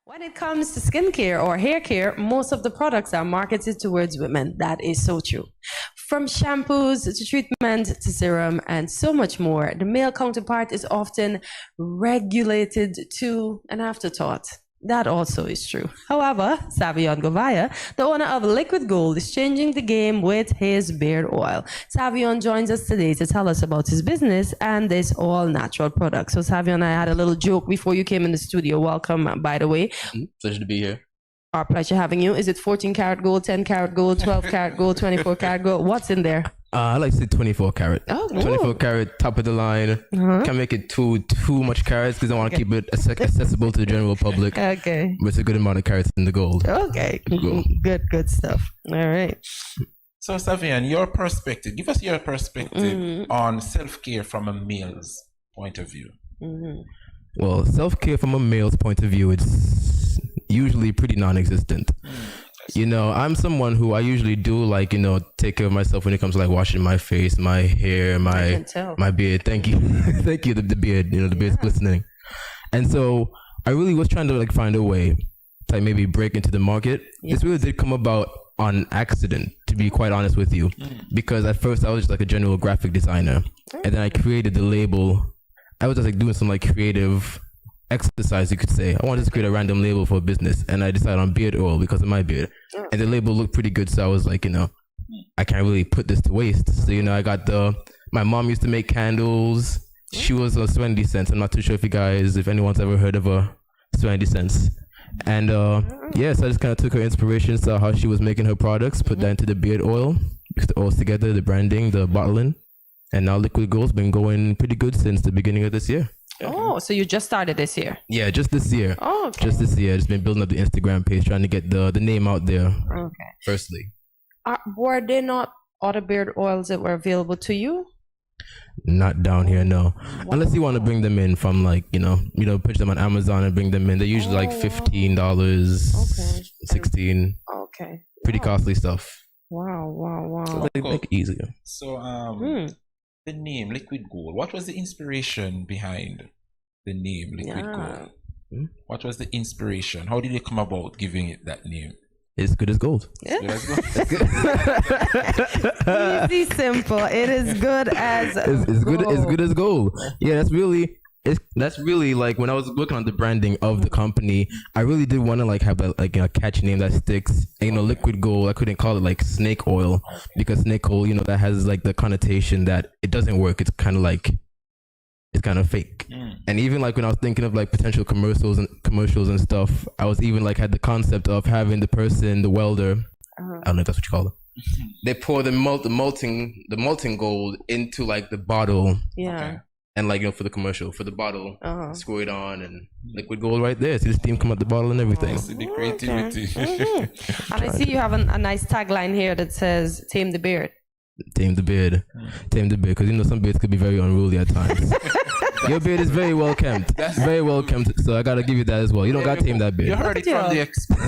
When it comes to skincare or hair care, most of the products are marketed towards women. That is so true. From shampoos to treatment to serum and so much more, the male counterpart is often regulated to an afterthought. That also is true. However, Savion Govia, the owner of Liquid Gold, is changing the game with his beard oil. Savion joins us today to tell us about his business and this all-natural product. So Savion, I had a little joke before you came in the studio. Welcome, by the way. Pleasure to be here. Our pleasure having you. Is it 14 karat gold, 10 karat gold, 12 karat gold, 24 karat gold? What's in there? I like to say 24 karat. Oh, 24 karat, top of the line. Can't make it too much carats because I want to keep it accessible to the general public. Okay. But it's a good amount of carats in the gold. Okay. Good stuff. All right. So, Savion, your perspective, give us your perspective on self-care from a male's point of view. Well, self-care from a male's point of view, it's usually pretty non-existent. You know, I'm someone who I usually do like, take care of myself when it comes to like washing my face, my hair, my beard. Thank you. Thank you. The beard, the beard's glistening. And so I really was trying to like find a way to like maybe break into the market. Yes. This really did come about on accident, to be quite honest with you, because at first I was just like a general graphic designer, and then I created the label. I was just like doing some like creative exercise, you could say. I wanted to create a random label for a business, and I decided on beard oil because of my beard, and the label looked pretty good. So I was like, I can't really put this to waste. So I got my mom used to make candles. She was a 70 cents. I'm not too sure if anyone's ever heard of a 70 cents. And so I just kind of took her inspiration, saw how she was making her products, put that into the beard oil, mixed the oils together, the branding, the bottling, and now Liquid Gold's been going pretty good since the beginning of this year. Oh, so you just started this year? Yeah, just this year. Oh, okay. Just this year. Just been building up the Instagram page, trying to get the name out there. Okay. Firstly. Were there not other beard oils that were available to you? Not down here, no. Wow. Unless you want to bring them in from like, put them on Amazon and bring them in. They're usually like $15, okay. $16. Okay. Pretty costly stuff. Wow. So they make it easier. So, the name Liquid Gold, what was the inspiration behind the name Liquid Gold? What was the inspiration? How did you come about giving it that name? It's good as gold. Yeah. Easy, simple. It is good as it's good as gold. Yeah, that's really like when I was working on the branding of the company, I really did want to like have a catchy name that sticks. And, Liquid Gold, I couldn't call it like snake oil because snake oil, that has like the connotation that it doesn't work. It's kind of fake. And even like when I was thinking of like potential commercials and stuff, I was even like had the concept of having the welder. I don't know if that's what you call it. They pour the molten gold into like the bottle. Yeah. Okay. And like, for the commercial, for the bottle, screw it on and Liquid Gold right there. See the steam come out the bottle and everything. See the creativity. Okay. And I see you have a nice tagline here that says, "Tame the beard." Tame the beard. Tame the beard. Because some beards could be very unruly at times. Your beard is very well kept. Very well kept. So I got to give you that as well. You don't got to tame that beard. You heard it from the expert.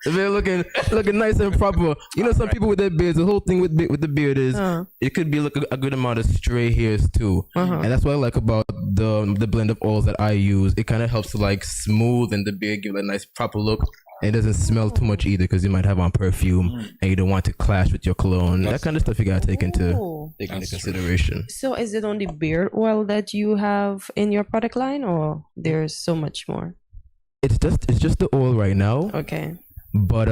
The beard looking nice and proper. Some people with their beards, the whole thing with the beard is it could be like a good amount of stray hairs too. And that's what I like about the blend of oils that I use. It kind of helps to like smoothen the beard, give it a nice proper look. And it doesn't smell too much either because you might have on perfume and you don't want to clash with your cologne. That kind of stuff you gotta take into consideration. So is it only beard oil that you have in your product line, or there's so much more? It's just the oil right now. Okay. But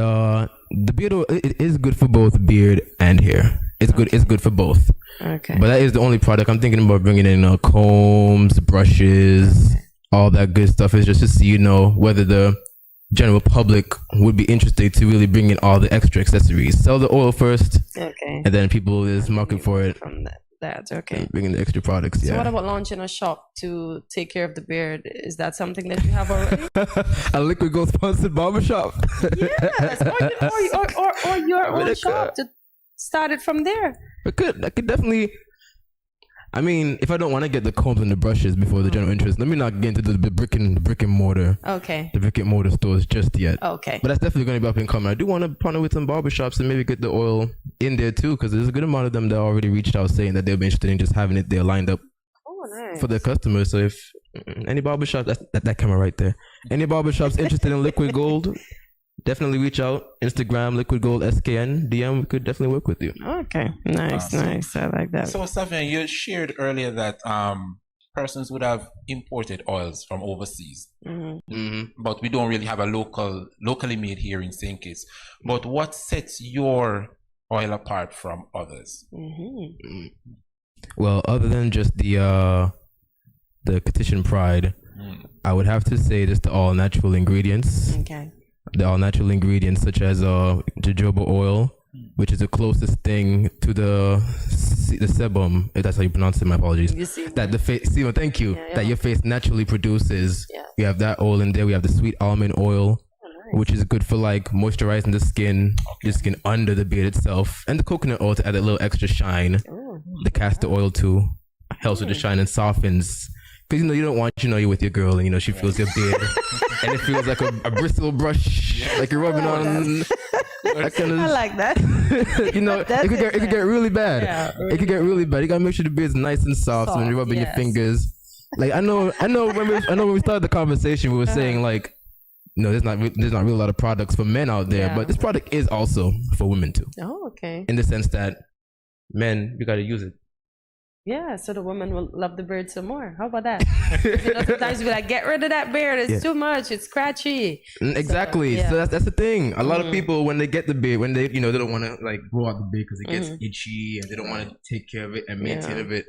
the beard oil, it is good for both beard and hair. It's good for both. Okay. But that is the only product I'm thinking about bringing in. Combs, brushes, all that good stuff. Is just to see whether the general public would be interested to really bring in all the extra accessories. Sell the oil first, okay, and then people is market for it from that. Okay, bring in the extra products. So what about launching a shop to take care of the beard? Is that something that you have already? A Liquid Gold sponsored barbershop. Yes, or your own shop to start it from there. I could definitely. I mean, if I don't want to get the combs and the brushes before the general interest, let me not get into the brick and mortar. Okay. The brick and mortar stores just yet. Okay. But that's definitely going to be up and coming. I do want to partner with some barbershops and maybe get the oil in there too, because there's a good amount of them that already reached out saying that they'll be interested in just having it there lined up nice. for their customers. So if any barbershop, that camera right there, Any barbershops interested in liquid gold, definitely reach out. Instagram, liquid gold SKN, DM. We could definitely work with you. Okay, nice, nice. I like that. So, Savion, you shared earlier that persons would have imported oils from overseas, but we don't really have a locally made here in St. Kitts. But what sets your oil apart from others? Well, other than just the Petition Pride, I would have to say just the all natural ingredients. Okay. The all natural ingredients such as jojoba oil, which is the closest thing to the sebum, if that's how you pronounce it. My apologies. You see, that the face, thank you. Yeah. That your face naturally produces. Yeah. We have that oil in there. We have the sweet almond oil, which is good for like moisturizing the skin under the beard itself, and the coconut oil to add a little extra shine. The castor oil too helps with the shine and softens. Because you don't want you with your girl and she feels your beard and it feels like a bristle brush, like you're rubbing on. That kind of, I like that. it could get really bad. Yeah, it could get really bad. You gotta make sure the beard's nice and soft when you're rubbing your fingers. Like I know when we started the conversation, we were saying like, there's not really a lot of products for men out there, but this product is also for women too. Oh, okay. In the sense that men, you gotta use it. Yeah, so the woman will love the beard some more. How about that? Sometimes we like, get rid of that beard. It's too much. It's scratchy. Exactly. So that's the thing. A lot of people, when they get the beard, when they they don't want to like grow out the beard because it gets itchy and they don't want to take care of it and maintain of it.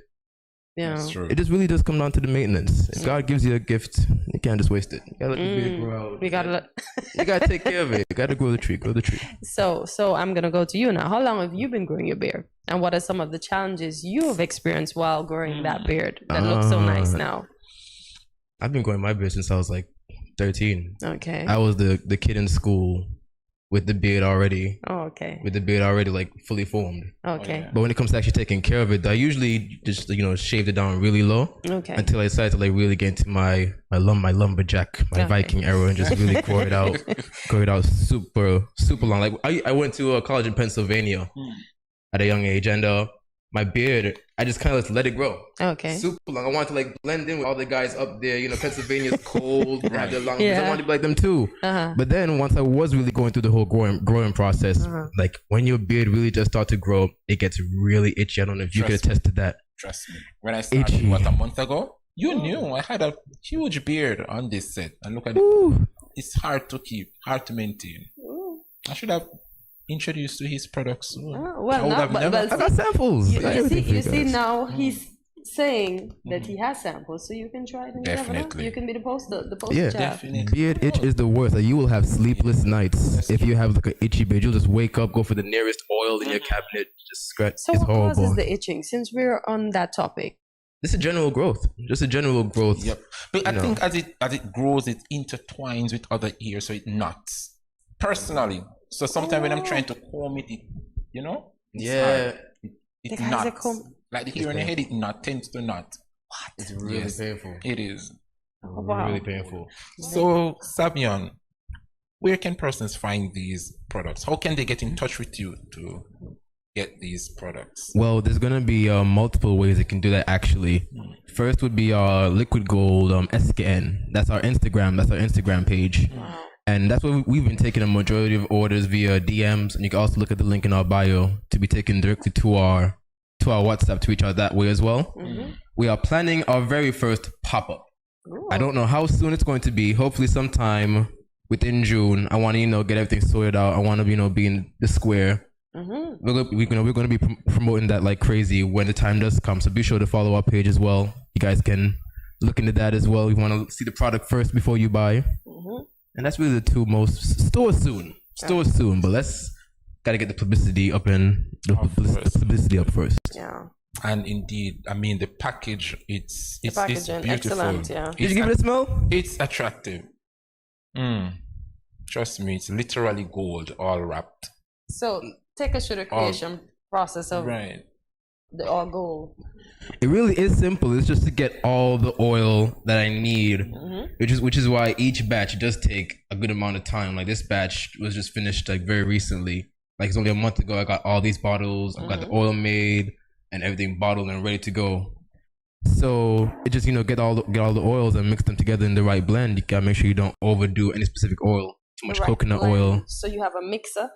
Yeah, that's true. It just really does come down to the maintenance. If God gives you a gift, you can't just waste it. You gotta let the beard grow out. You gotta take care of it. You gotta grow the tree. So I'm gonna go to you now. How long have you been growing your beard? And what are some of the challenges you have experienced while growing that beard that looks so nice now? I've been growing my beard since I was like 13. Okay. I was the kid in school with the beard already. Oh, okay. With the beard already like fully formed. Okay. But when it comes to actually taking care of it, I usually just shaved it down really low. Okay. Until I decided to like really get into my lumberjack, my Viking era, and just really grow it out super long. Like I went to college in Pennsylvania at a young age, and my beard, I just kind of let it grow. Okay. Super long. I wanted to like blend in with all the guys up there. Pennsylvania's cold. They have their long beards. I wanted to be like them too. But then once I was really going through the whole growing process, like when your beard really just starts to grow, it gets really itchy. I don't know if you could attest to that. Trust me. When I started a month ago, you knew I had a huge beard on this set. And look at it. It's hard to keep, hard to maintain. I should have introduced to his products. I got samples. You see now he's saying that he has samples, so you can try it. And definitely, you can be the poster. Yeah, definitely. Beard itch is the worst. Like, you will have sleepless nights if you have like an itchy beard. You'll just wake up, go for the nearest oil in your cabinet, just scratch. So it's what horrible. causes the itching? Since we're on that topic. This is general growth. Just a general growth. Yep. But I think as it grows, it intertwines with other ears, so it knots. Personally. So sometimes when I'm trying to comb it, it knots. Like the hair on your head, tends to knot. What? It's really painful. It is. Oh, wow. Really painful. So, Savion, where can persons find these products? How can they get in touch with you to get these products? Well, there's gonna be multiple ways they can do that. Actually, first would be our Liquid Gold SKN. That's our Instagram page. Wow. And that's where we've been taking a majority of orders via DMs, and you can also look at the link in our bio to be taken directly to our WhatsApp to reach out that way as well. We are planning our very first pop-up. I don't know how soon it's going to be. Hopefully sometime within June. I want to get everything sorted out. I want to be in the square. We're going to be promoting that like crazy when the time does come. So be sure to follow our page as well. You guys can look into that as well. You want to see the product first before you buy. And that's really the two most stores soon, but let's gotta get the publicity up first. Yeah. And indeed, I mean the package, it's beautiful. Excellent, yeah. Did you give it a smell? It's attractive. Trust me, it's literally gold, all wrapped. So take us through the creation process of the all gold. It really is simple. It's just to get all the oil that I need, which is why each batch does take a good amount of time. Like this batch was just finished like very recently. Like it's only a month ago. I got all these bottles. I got the oil made and everything bottled and ready to go. So it just get all the oils and mix them together in the right blend. You gotta make sure you don't overdo any specific oil. Too much coconut oil. So you have a mixer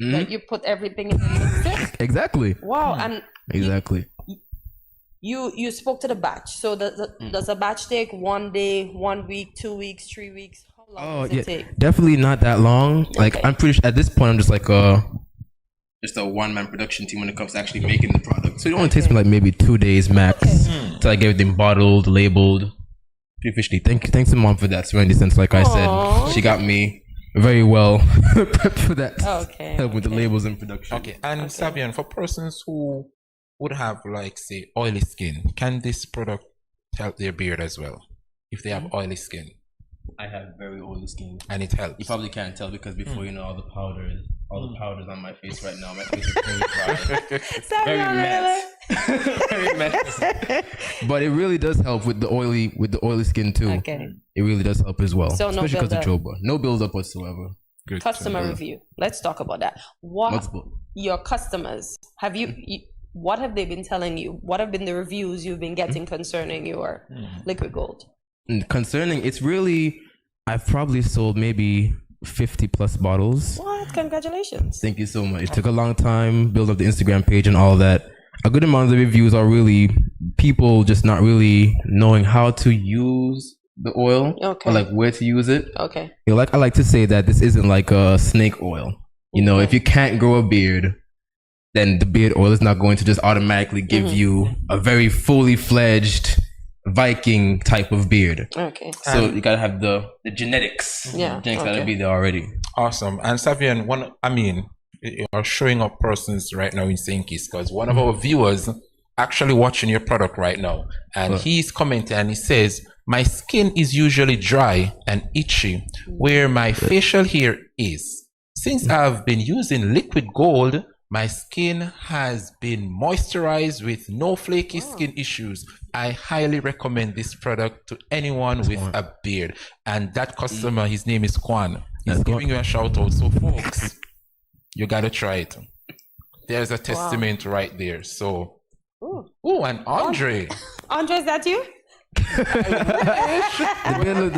that you put everything in the mixer. Exactly. Wow, and exactly. You spoke to the batch. So does a batch take 1 day, 1 week, 2 weeks, 3 weeks? How long does it take? Definitely not that long. Okay. Like I'm pretty sure at this point I'm just like just a one-man production team when it comes to actually making the product. So it only takes me like maybe 2 days max till I get everything bottled, labeled. Officially, thanks to mom for that serenity sense. Like I said, she got me very well prepped for that. Okay. Help with the labels and production. Okay, and Savion, for persons who would have, like, say, oily skin, can this product help their beard as well? If they have oily skin, I have very oily skin, and it helps. You probably can't tell because before all the powders on my face right now. My face is very dry, very messy. Very messy. But it really does help with the oily skin too. Okay. It really does help as well, so especially because of jojoba. No build-up whatsoever. Good. Customer review. Let's talk about that. Your customers have what have they been telling you? What have been the reviews you've been getting concerning your liquid gold? Concerning, it's really, I've probably sold maybe 50 plus bottles. What? Congratulations. Thank you so much. It took a long time, build up the Instagram page and all that. A good amount of the reviews are really people just not really knowing how to use the oil or like where to use it. Okay. Like I like to say that this isn't like a snake oil. If you can't grow a beard, then the beard oil is not going to just automatically give you a very fully fledged Viking type of beard. Okay. So you gotta have the genetics. Yeah. Genetics gotta be there already. Awesome. And Savion, you're showing up persons right now in St. Kitts because one of our viewers actually watching your product right now, and he's commenting and he says, "My skin is usually dry and itchy where my facial hair is. Since I've been using liquid gold, my skin has been moisturized with no flaky skin issues. I highly recommend this product to anyone with a beard." And that customer, his name is Kwan. He's giving you a shout out. So folks, you gotta try it. There's a testament right there. So, and Andre. Andre, is that you? The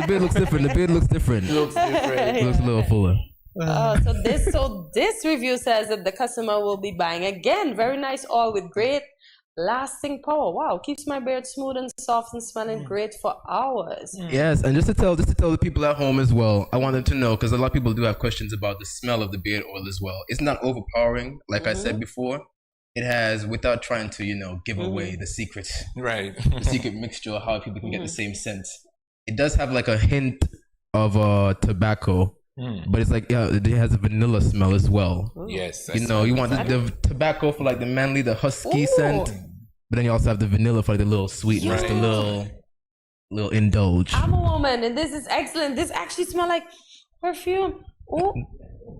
beard looks different. The beard looks different. It looks different. It looks a little fuller. So this review says that the customer will be buying again. Very nice oil with great lasting power. Wow, keeps my beard smooth and soft and smelling great for hours. Yes, and just to tell the people at home as well, I want them to know because a lot of people do have questions about the smell of the beard oil as well. It's not overpowering, like I said before. It has, without trying to give away the secret, right? The secret mixture of how people can get the same scent. It does have like a hint of tobacco. But it's like it has a vanilla smell as well. Yes, you want the tobacco for like the manly, the husky scent, but then you also have the vanilla for like the little sweetness, the little indulge. I'm a woman, and this is excellent. This actually smells like perfume. Oh,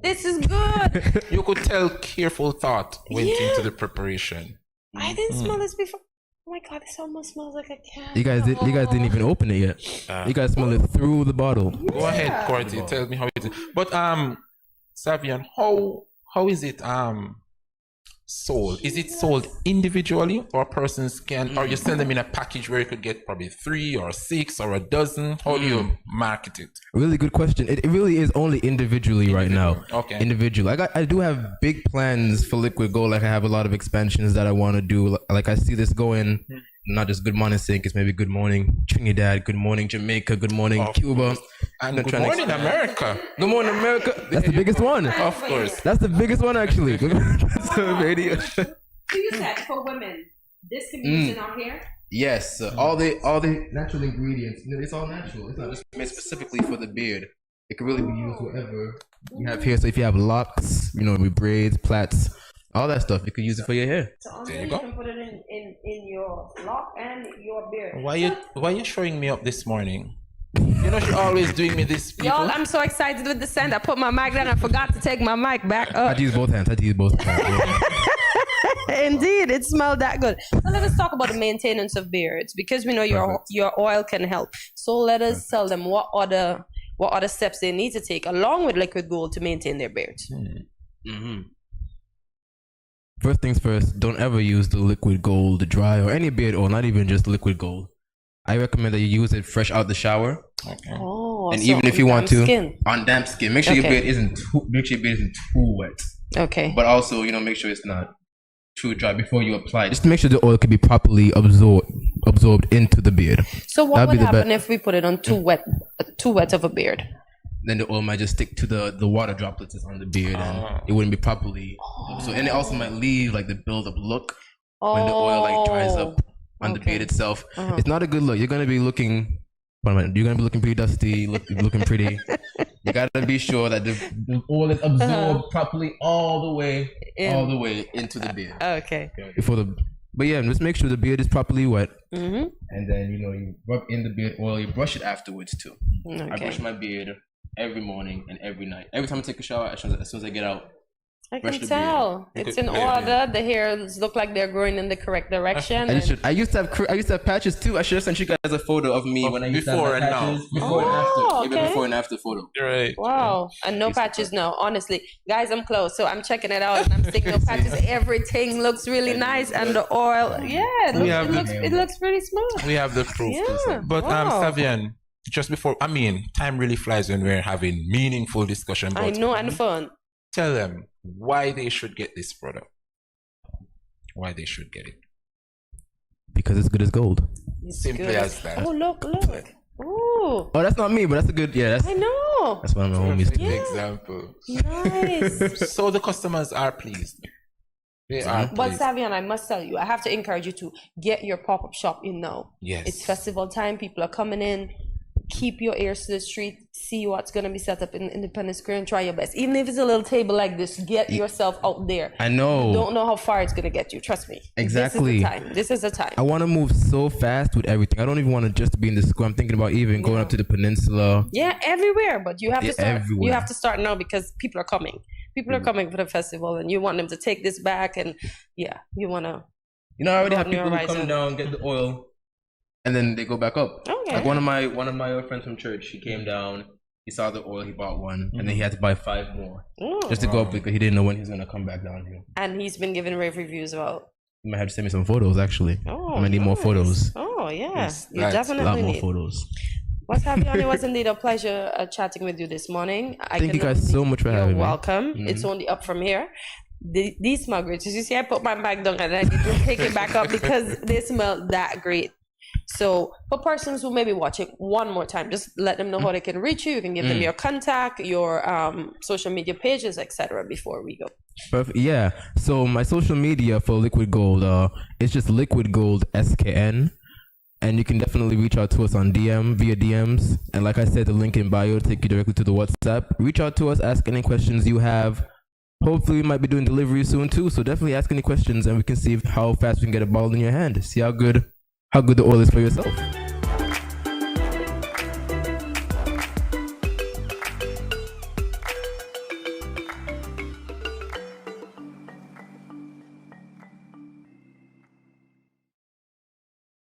this is good. You could tell careful thought went into the preparation. I didn't smell this before. Oh my God, this almost smells like a cat. You guys didn't even open it yet. You guys smell it through the bottle. Go ahead, Courtney. Tell me how it is. But Savion, how is it sold? Is it sold individually, or persons can, or you sell them in a package where you could get probably 3 or 6 or a dozen? How do you market it? Really good question. It really is only individually right now. Okay. Individual. I do have big plans for liquid gold. Like I have a lot of expansions that I want to do. Like I see this going. Not just good morning St. Kitts, maybe good morning Trinidad, good morning Jamaica, good morning Cuba, and good morning America. Good morning America. That's the biggest one. Of course. That's the biggest one actually. Radio. So you said for women, this can be used in our hair? Yes, all the natural ingredients. It's all natural. It's not just made specifically for the beard. It can really be used wherever you have hair. So if you have locks, with braids, plaits, all that stuff, you could use it for your hair. So there you go. You can put it in your lock and your beard. Why you showing me up this morning? She's always doing me this. People. Y'all, I'm so excited with the scent. I put my mic down. I forgot to take my mic back up. I had to use both hands. Indeed, it smelled that good. So let us talk about the maintenance of beards, because we know your oil can help. So let us tell them what other steps they need to take along with liquid gold to maintain their beards. first things first, don't ever use the liquid gold dry or any beard oil, not even just liquid gold. I recommend that you use it fresh out the shower. Okay. Oh, And so even if you want to, skin. on damp skin, make sure your Okay. beard isn't too wet. Okay. But also, make sure it's not too dry before you apply. Just to make sure the oil can be properly absorbed into the beard. So what That'd would be the happen be- if we put it on too wet of a beard? Then the oil might just stick to the water droplets that's on the beard, and it wouldn't be properly. So, and it also might leave like the build-up look when the oil like dries up on the beard itself. It's not a good look. You're gonna be looking. You're gonna be looking pretty dusty, looking pretty. You gotta be sure that the oil is absorbed properly all the way into the beard. Okay. But yeah, just make sure the beard is properly wet, and then you rub in the beard oil. You brush it afterwards too. Okay. I brush my beard every morning and every night. Every time I take a shower, as soon as I get out, I brush can the tell. beard. It's in order. The hairs look like they're growing in the correct direction. I used to have patches too. I should have sent you guys a photo of me when I used before to have and patches. now. Before and after. Even okay. before and after photo. Right. Wow. And no patches now. Honestly, guys, I'm close, so I'm checking it out and I'm seeing no patches. Everything looks really nice, and the oil, it looks pretty smooth. We have the proof. Yeah. But Wow. Savion, just before, time really flies when we're having meaningful discussion. But I know, and fun. tell them why they should get this product. Why they should get it. Because it's good as gold. It's Simply good. as that. Oh, look. Ooh. Oh, that's not me, but that's a good. Yeah, I know. that's one of my homies. Perfect Do. example. Nice. So the customers are pleased. They are But pleased. Savion, I must tell you, I have to encourage you to get your pop-up shop in now. Yes. It's festival time. People are coming in. Keep your ears to the street. See what's going to be set up in Independence Square and try your best. Even if it's a little table like this, get yourself out there. I know. You don't know how far it's going to get you. Trust me. Exactly. This is the time. I want to move so fast with everything. I don't even want to just be in the square. I'm thinking about even going up to the peninsula. Yeah, everywhere. But you have to start. everywhere. You have to start now because people are coming. People are coming for the festival, and you want them to take this back. And you want to. I already have Broaden your people who come horizon. down, get the oil, and then they go back up. Okay. Like one of my old friends from church, he came down, he saw the oil, he bought one, and then he had to buy 5 more just to go up because he didn't know when he was gonna come back down here. And he's been giving rave reviews about. You might have to send me some photos actually. Oh, I might need more nice. photos. Oh, yeah. Yes, You that's A lot definitely more need. photos. What's happening? It was indeed a pleasure chatting with you this morning. Thank you guys so much for having You're me. welcome. It's only up from here. These smell great. You see, I put my bag down and I need to take it back up because they smell that great. So for persons who may be watching one more time, just let them know how they can reach you. You can give them your contact, your social media pages, etc. before we go. Perfect. Yeah. So my social media for Liquid Gold, it's just Liquid Gold SKN. And you can definitely reach out to us on via DMs. And like I said, the link in bio will take you directly to the WhatsApp. Reach out to us, ask any questions you have. Hopefully we might be doing delivery soon too. So definitely ask any questions and we can see how fast we can get a bottle in your hand. See how good the oil is for yourself.